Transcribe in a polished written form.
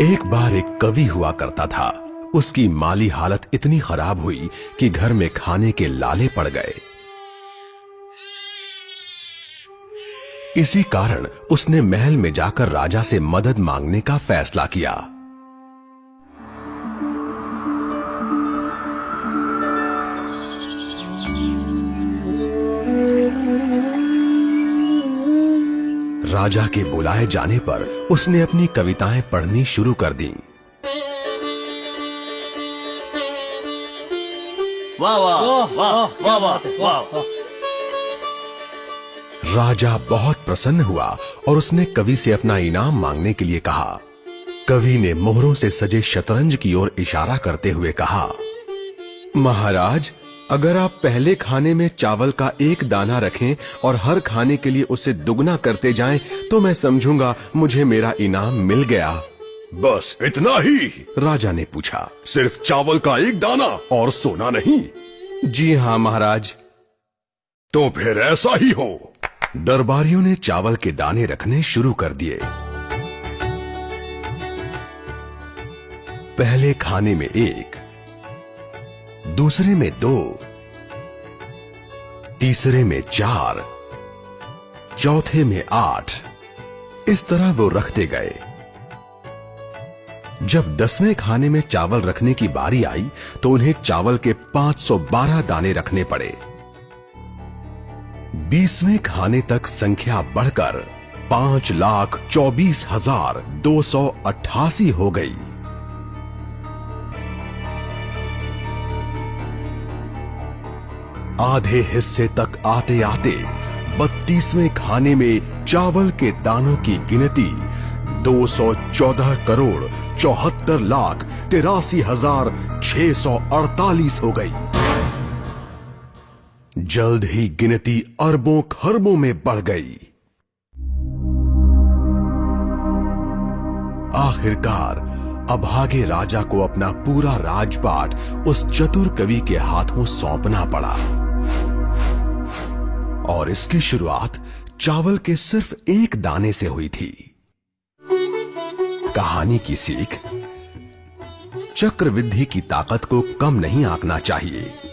एक बार एक कवि हुआ करता था। उसकी माली हालत इतनी खराब हुई कि घर में खाने के लाले पड़ गए। इसी कारण उसने महल में जाकर राजा से मदद मांगने का फैसला किया। राजा के बुलाए जाने पर उसने अपनी कविताएं पढ़नी शुरू कर दी। वाह वाह वाह वाह वाह वाह। राजा बहुत प्रसन्न हुआ और उसने कवि से अपना इनाम मांगने के लिए कहा। कवि ने मोहरों से सजे शतरंज की ओर इशारा करते हुए कहा, महाराज, अगर आप पहले खाने में चावल का एक दाना रखें और हर खाने के लिए उसे दुगना करते जाएं, तो मैं समझूंगा मुझे मेरा इनाम मिल गया। बस इतना ही? राजा ने पूछा। सिर्फ चावल का एक दाना और सोना नहीं? जी हाँ महाराज। तो फिर ऐसा ही हो। दरबारियों ने चावल के दाने रखने शुरू कर दिए। पहले खाने में 1, दूसरे में 2, तीसरे में 4, चौथे में 8। इस तरह वो रखते गए। जब 10वें खाने में चावल रखने की बारी आई तो उन्हें चावल के 512 दाने रखने पड़े। 20वें खाने तक संख्या बढ़कर 5,24,288 हो गई। आधे हिस्से तक आते आते 32वें खाने में चावल के दानों की गिनती 214,74,83,648 हो गई। जल्द ही गिनती अरबों खरबों में बढ़ गई। आखिरकार अभागे राजा को अपना पूरा राजपाट उस चतुर कवि के हाथों सौंपना पड़ा। और इसकी शुरुआत चावल के सिर्फ एक दाने से हुई थी। कहानी की सीख, चक्रवृद्धि की ताकत को कम नहीं आंकना चाहिए।